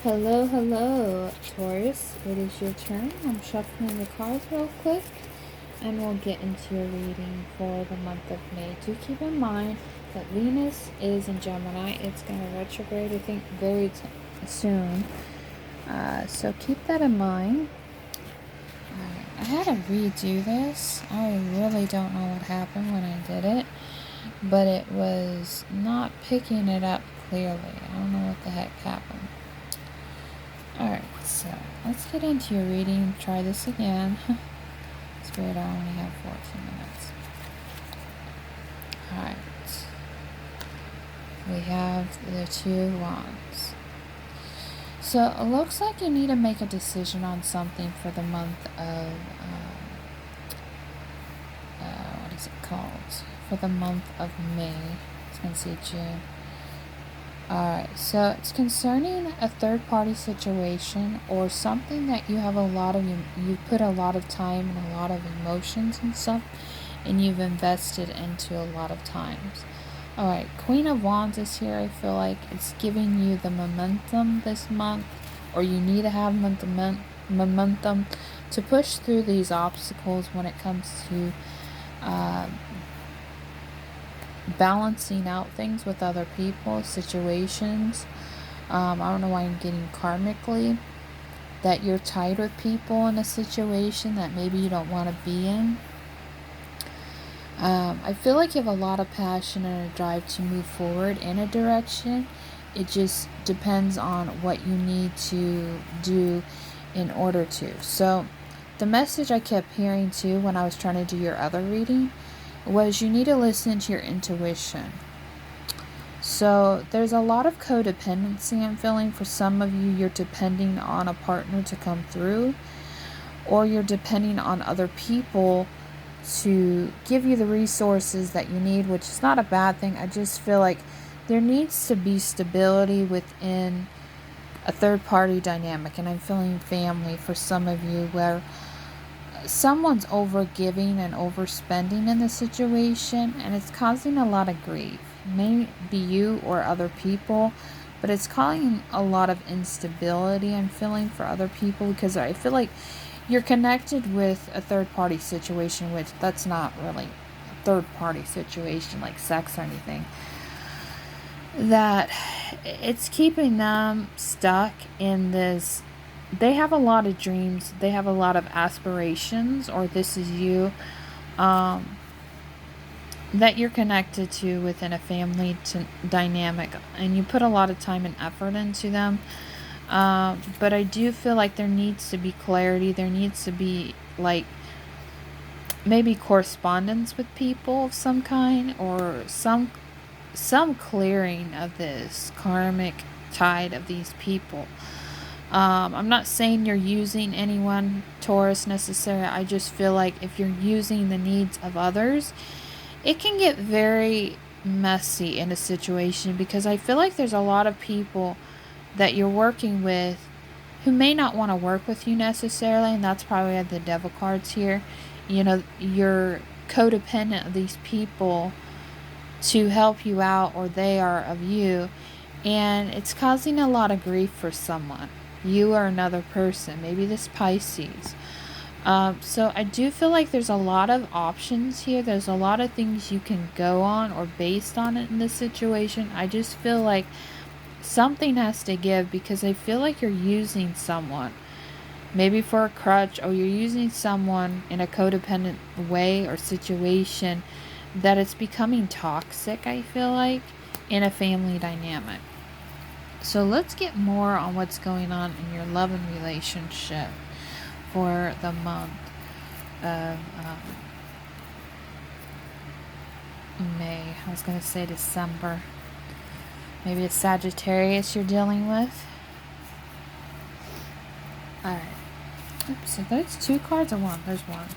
Hello, hello, Taurus. It is your turn. I'm shuffling the cards real quick and we'll get into your reading for the month of May. Do keep in mind that Venus is in Gemini. It's going to retrograde, I think, very soon. So keep that in mind. I had to redo this. I really don't know what happened when I did it, but it was not picking it up clearly. I don't know what the heck happened. Alright, so let's get into your reading. Try this again. Spirit, I only have 14 minutes. Alright. We have the Two of Wands. So it looks like you need to make a decision on something for the month of, what is it called? For the month of May. I was going to say June. Alright, so it's concerning a third-party situation or something that you have you put a lot of time and a lot of emotions and stuff, and you've invested into a lot of times. Alright, Queen of Wands is here. I feel like it's giving you the momentum this month, or you need to have momentum to push through these obstacles when it comes to balancing out things with other people, situations. I don't know why I'm getting karmically that you're tied with people in a situation that maybe you don't want to be in. I feel like you have a lot of passion and a drive to move forward in a direction. It just depends on what you need to do in order to. So the message I kept hearing too when I was trying to do your other reading was you need to listen to your intuition. So there's a lot of codependency I'm feeling. For some of you, you're depending on a partner to come through, or you're depending on other people to give you the resources that you need, which is not a bad thing. I just feel like there needs to be stability within a third-party dynamic, and I'm feeling family for some of you, where someone's overgiving and overspending in the situation, and it's causing a lot of grief. Maybe you or other people, but it's causing a lot of instability I'm feeling for other people, because I feel like you're connected with a third-party situation, which that's not really a third-party situation like sex or anything, that it's keeping them stuck in this. They have a lot of dreams, they have a lot of aspirations, or this is you, that you're connected to within a family dynamic, and you put a lot of time and effort into them. But I do feel like there needs to be clarity. There needs to be like maybe correspondence with people of some kind, or some clearing of this karmic tide of these people. I'm not saying you're using anyone, Taurus, necessarily. I just feel like if you're using the needs of others, it can get very messy in a situation, because I feel like there's a lot of people that you're working with who may not want to work with you necessarily, and that's probably the devil cards here. You know, you're codependent of these people to help you out, or they are of you, and it's causing a lot of grief for someone. You or another person, maybe this Pisces. So I do feel like there's a lot of options here. There's a lot of things you can go on or based on it in this situation. I just feel like something has to give, because I feel like you're using someone, maybe for a crutch, or you're using someone in a codependent way or situation, that it's becoming toxic, I feel like, in a family dynamic. So let's get more on what's going on in your love and relationship for the month of May. I was going to say December. Maybe it's Sagittarius you're dealing with. Alright. Oops, so there's two cards or one? There's one.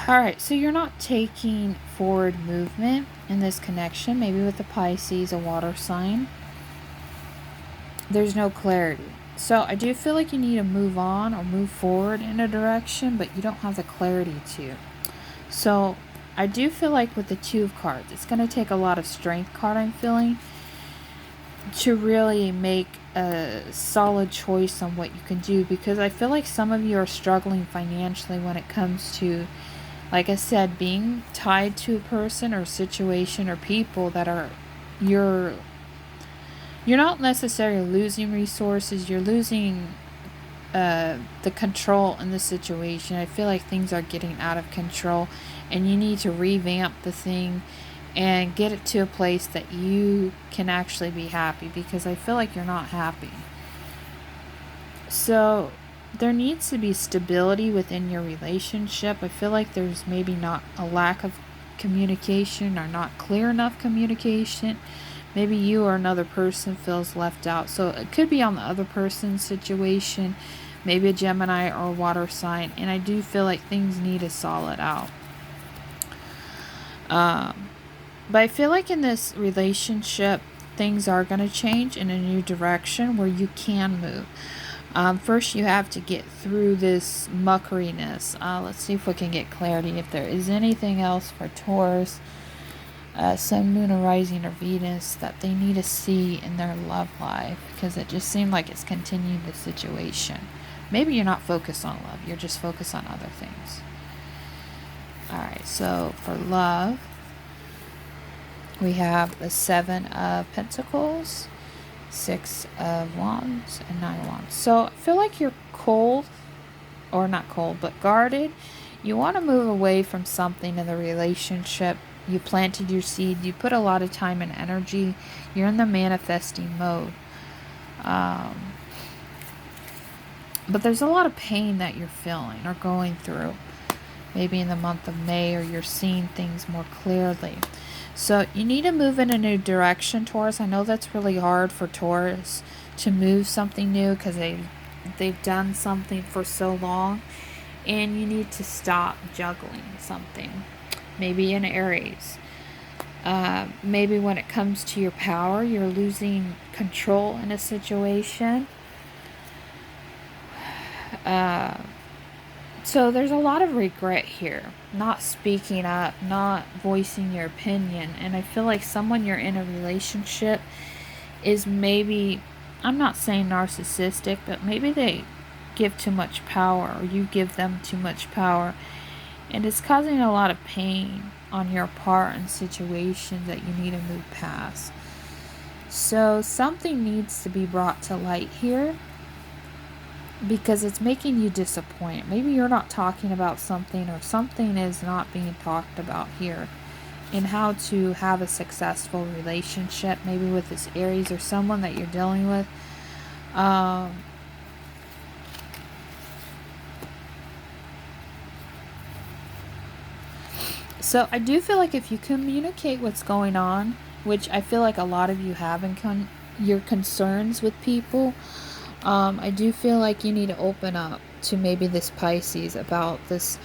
Alright, so you're not taking forward movement in this connection. Maybe with the Pisces, a water sign. There's no clarity. So I do feel like you need to move on or move forward in a direction, but you don't have the clarity to. So I do feel like with the Two of Cards, it's going to take a lot of strength card, I'm feeling, to really make a solid choice on what you can do, because I feel like some of you are struggling financially when it comes to, like I said, being tied to a person or situation or people that are, you're not necessarily losing resources, you're losing the control in the situation. I feel like things are getting out of control and you need to revamp the thing and get it to a place that you can actually be happy, because I feel like you're not happy. So there needs to be stability within your relationship. I feel like there's maybe not a lack of communication or not clear enough communication. Maybe you or another person feels left out. So it could be on the other person's situation, maybe a Gemini or a water sign. And I do feel like things need to solid out. But I feel like in this relationship, things are going to change in a new direction where you can move. First, you have to get through this muckeriness. Let's see if we can get clarity. If there is anything else for Taurus, Sun, Moon, or Rising, or Venus that they need to see in their love life, because it just seemed like it's continuing the situation. Maybe you're not focused on love. You're just focused on other things. Alright, so for love, we have the 7 of Pentacles, 6 of Wands, and 9 of Wands. So I feel like you're cold, or not cold, but guarded. You want to move away from something in the relationship. You planted your seed. You put a lot of time and energy. You're in the manifesting mode. But there's a lot of pain that you're feeling or going through. Maybe in the month of May, or you're seeing things more clearly. So you need to move in a new direction, Taurus. I know that's really hard for Taurus to move something new, because they've done something for so long. And you need to stop juggling something. Maybe in Aries. Maybe when it comes to your power, you're losing control in a situation. So there's a lot of regret here. Not speaking up, not voicing your opinion. And I feel like someone you're in a relationship is maybe, I'm not saying narcissistic, but maybe they give too much power, or you give them too much power. And it's causing a lot of pain on your part in situations that you need to move past. So something needs to be brought to light here, because it's making you disappointed. Maybe you're not talking about something, or something is not being talked about here in how to have a successful relationship, maybe with this Aries or someone that you're dealing with. So I do feel like if you communicate what's going on, which I feel like a lot of you have in your concerns with people, I do feel like you need to open up to maybe this Pisces about this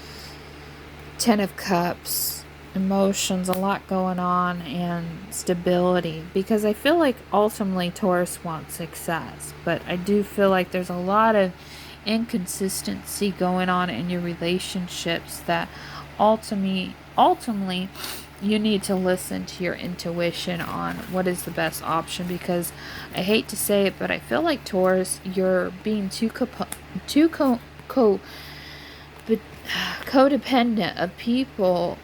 10 of Cups, emotions, a lot going on, and stability. Because I feel like ultimately Taurus wants success. But I do feel like there's a lot of inconsistency going on in your relationships that ultimately you need to listen to your intuition on what is the best option. Because I hate to say it, but I feel like Taurus, you're being too codependent of people,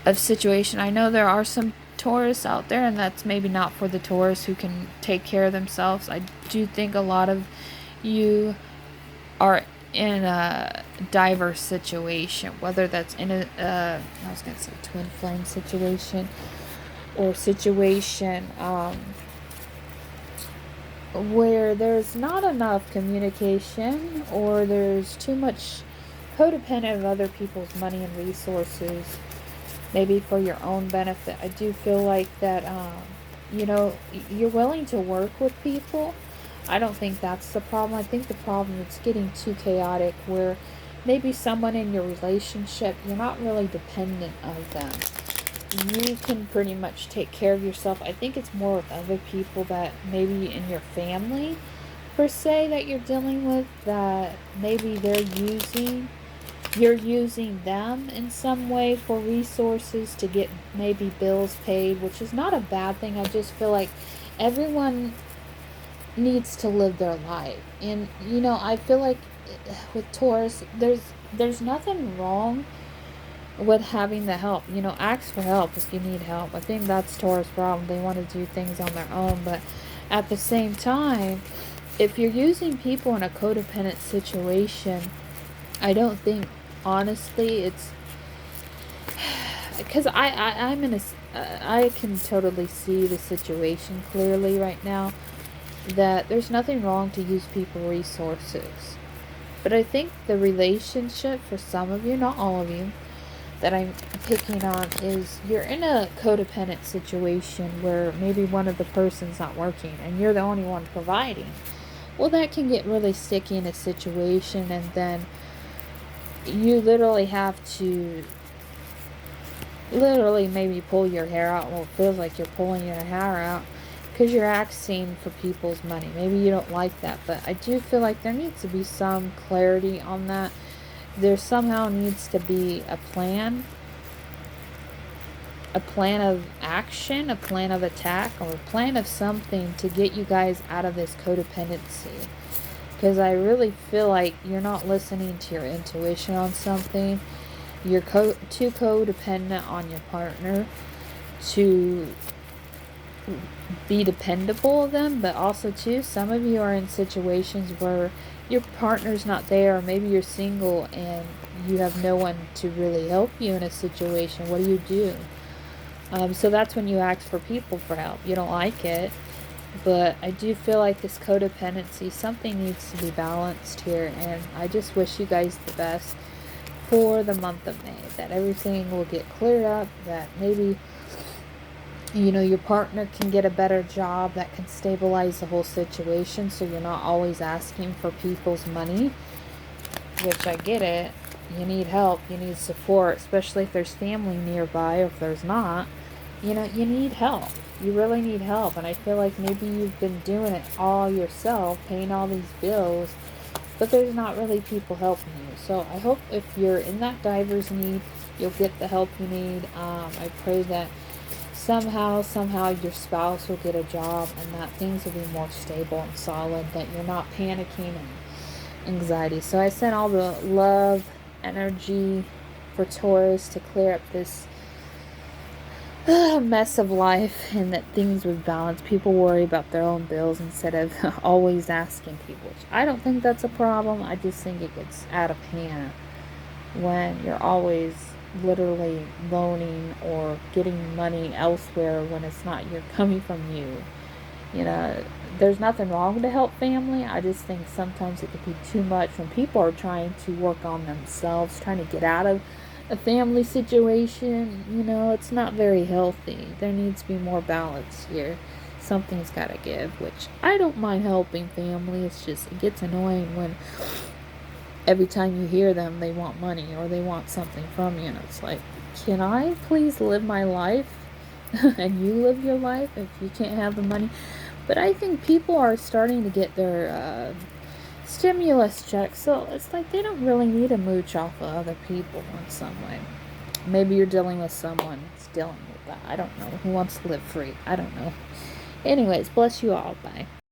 of situation. I know there are some Taurus out there, and that's maybe not for the Taurus who can take care of themselves. I do think a lot of you are in a diverse situation, whether that's in a I was gonna say twin flame situation, or situation where there's not enough communication, or there's too much codependent of other people's money and resources, maybe for your own benefit. I do feel like that you're willing to work with people. I don't think that's the problem. I think the problem is getting too chaotic, where maybe someone in your relationship, you're not really dependent of them. You can pretty much take care of yourself. I think it's more with other people, that maybe in your family, per se, that you're dealing with, that maybe you're using them in some way for resources to get maybe bills paid, which is not a bad thing. I just feel like everyone needs to live their life. And I feel like with Taurus, there's nothing wrong with having the help. Ask for help if you need help. I think that's Taurus' problem. They want to do things on their own, but at the same time, if you're using people in a codependent situation, I don't think, honestly, it's because I'm in a I can totally see the situation clearly right now, that there's nothing wrong to use people resources. But I think the relationship for some of you, not all of you, that I'm picking on is you're in a codependent situation where maybe one of the person's not working and you're the only one providing. Well, that can get really sticky in a situation, and then you literally have to maybe pull your hair out. Well, it feels like you're pulling your hair out because you're asking for people's money. Maybe you don't like that, but I do feel like there needs to be some clarity on that. There somehow needs to be a plan of action, a plan of attack, or a plan of something to get you guys out of this codependency. Because I really feel like you're not listening to your intuition on something. You're too codependent on your partner to be dependable of them, but also too, some of you are in situations where your partner's not there, or maybe you're single and you have no one to really help you in a situation. What do? So that's when you ask for people for help. You don't like it, but I do feel like this codependency, something needs to be balanced here, and I just wish you guys the best for the month of May, that everything will get cleared up, that maybe your partner can get a better job that can stabilize the whole situation, so you're not always asking for people's money, which I get it. You need help, you need support, especially if there's family nearby, or if there's not. You need help. You really need help, and I feel like maybe you've been doing it all yourself, paying all these bills, but there's not really people helping you. So I hope if you're in that diver's need, you'll get the help you need. I pray that somehow your spouse will get a job, and that things will be more stable and solid, that you're not panicking and anxiety. So I sent all the love, energy for Taurus to clear up this mess of life, and that things would balance. People worry about their own bills instead of always asking people, which I don't think that's a problem. I just think it gets out of hand when you're always literally loaning or getting money elsewhere when it's not coming from you. There's nothing wrong to help family. I just think sometimes it could be too much when people are trying to work on themselves, trying to get out of a family situation. It's not very healthy. There needs to be more balance here. Something's got to give, which I don't mind helping family. It's just, it gets annoying when every time you hear them, they want money or they want something from you. And it's like, can I please live my life and you live your life if you can't have the money? But I think people are starting to get their stimulus checks, so it's like they don't really need a mooch off of other people in some way. Maybe you're dealing with someone that's dealing with that. I don't know. Who wants to live free? I don't know. Anyways, bless you all. Bye.